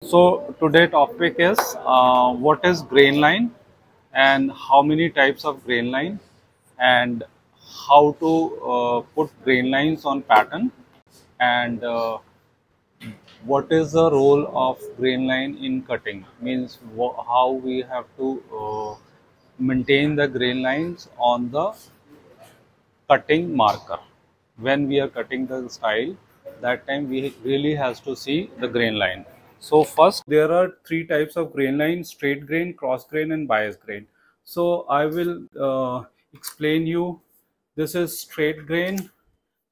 So today topic is what is grain line and how many types of grain line and how to put grain lines on pattern and what is the role of grain line in cutting, means how we have to maintain the grain lines on the cutting marker. When we are cutting the style, that time we really has to see the grain line. So first there are three types of grain line: straight grain, cross grain and bias grain. So I will explain you. This is straight grain,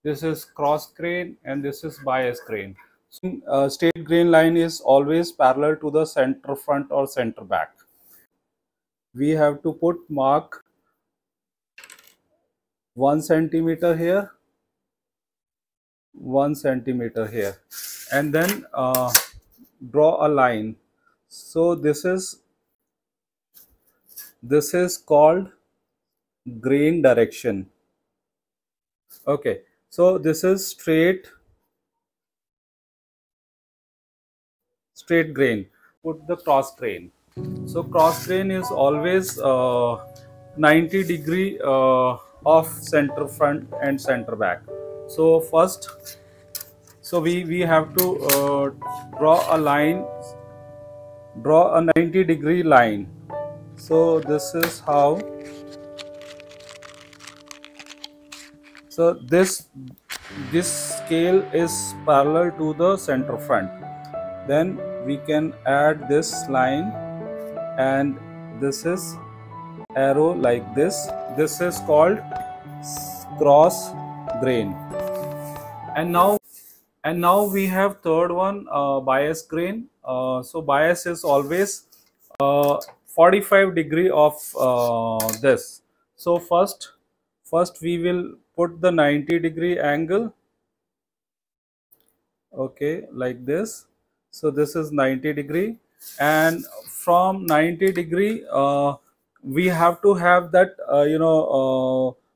this is cross grain and this is bias grain. So, straight grain line is always parallel to the center front or center back. We have to put mark 1 centimeter here, 1 centimeter here, and then draw a line. So this is called grain direction. Okay, so this is straight grain. Put the cross grain. So cross grain is always 90 degree of center front and center back. So first, so we have to draw a line, draw a 90 degree line. So this is how. So this scale is parallel to the center front. Then we can add this line, and this is arrow like this. This is called cross grain. And now we have third one, bias grain. So bias is always 45 degree of this. So first we will put the 90 degree angle, okay, like this. So this is 90 degree, and from 90 degree we have to have that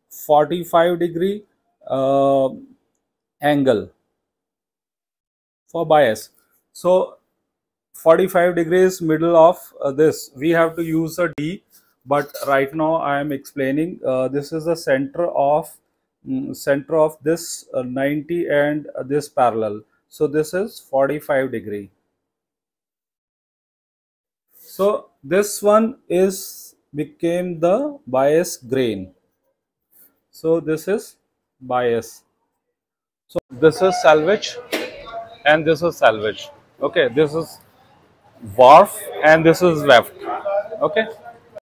45 degree angle for bias. So 45 degrees middle of this, we have to use a D, but right now I am explaining this is the center of this 90 and this parallel. So this is 45 degree. So this one became the bias grain. So this is bias. So this is salvage and this is salvage. Okay, this is warp and this is weft. Okay,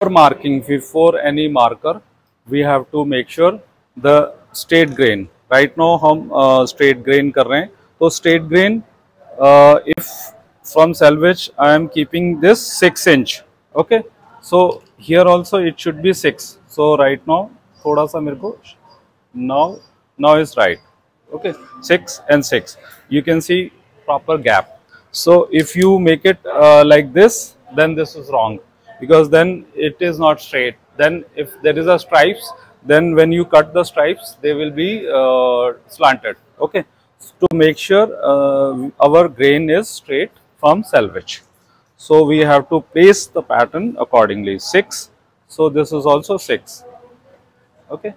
for marking, before any marker we have to make sure the straight grain. Right now हम straight grain कर रहे हैं. तो straight grain, if from salvage I am keeping this 6 inch. Okay, so here also it should be 6. So right now थोड़ा सा मेरे को now is right. Okay, 6 and 6. You can see proper gap. So if you make it like this, then this is wrong, because then it is not straight. Then if there is a stripes, then when you cut the stripes, they will be slanted. Okay, so to make sure our grain is straight from salvage, so we have to place the pattern accordingly. 6. So this is also 6. Okay.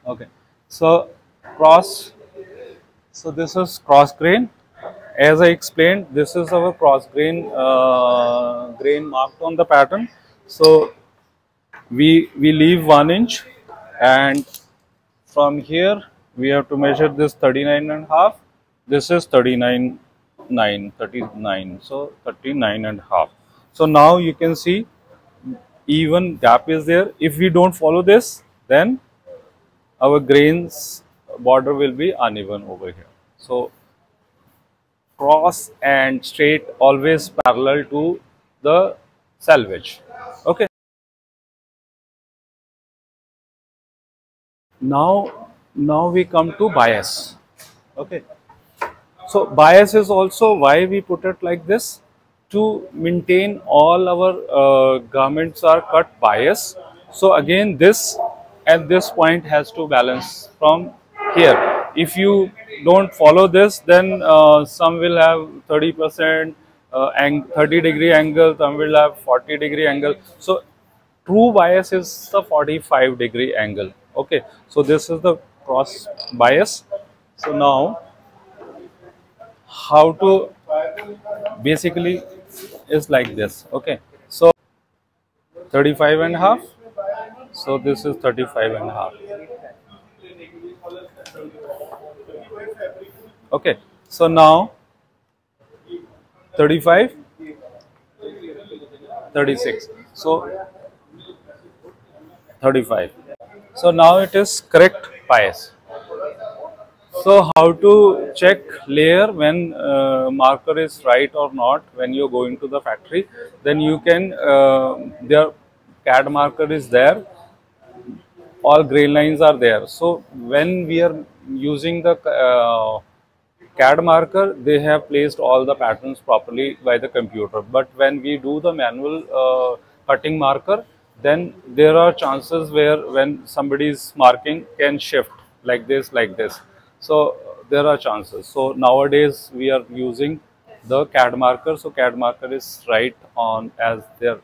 Okay. So so this is cross grain. As I explained, this is our cross grain grain marked on the pattern. So we leave 1 inch, and from here we have to measure this 39.5. This is 39. So 39.5. So now you can see even gap is there. If we don't follow this, then our grains border will be uneven over here. So cross and straight always parallel to the salvage. Okay. Now we come to bias. Okay. So bias is also why we put it like this, to maintain all our garments are cut bias. So again, this at this point has to balance from here. if you don't follow this, then some will have 30% 30-degree angle, some will have 40-degree angle. So true bias is the 45-degree angle. Okay, so this is the cross bias. So now how to basically is like this. Okay, so 35 and a half. So this is 35 and a half. Okay, so now 35, 36. So 35. So now it is correct bias. So how to check layer when marker is right or not when you go into the factory? Then you can their CAD marker is there, all grain lines are there. So when we are using the CAD marker, they have placed all the patterns properly by the computer. But when we do the manual cutting marker, then there are chances where when somebody is marking can shift like this, like this. So there are chances. So nowadays we are using the CAD marker. So CAD marker is right on as they're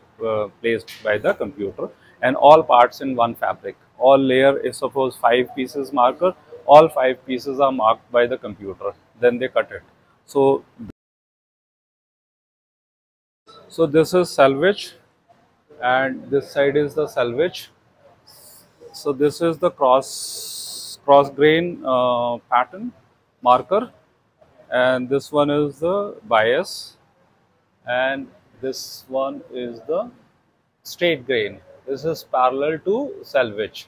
placed by the computer, and all parts in one fabric. All layer is suppose 5 pieces marker, all 5 pieces are marked by the computer, then they cut it. So this is selvage, and this side is the selvage. So this is the cross grain pattern marker, and this one is the bias, and this one is the straight grain. This is parallel to selvage.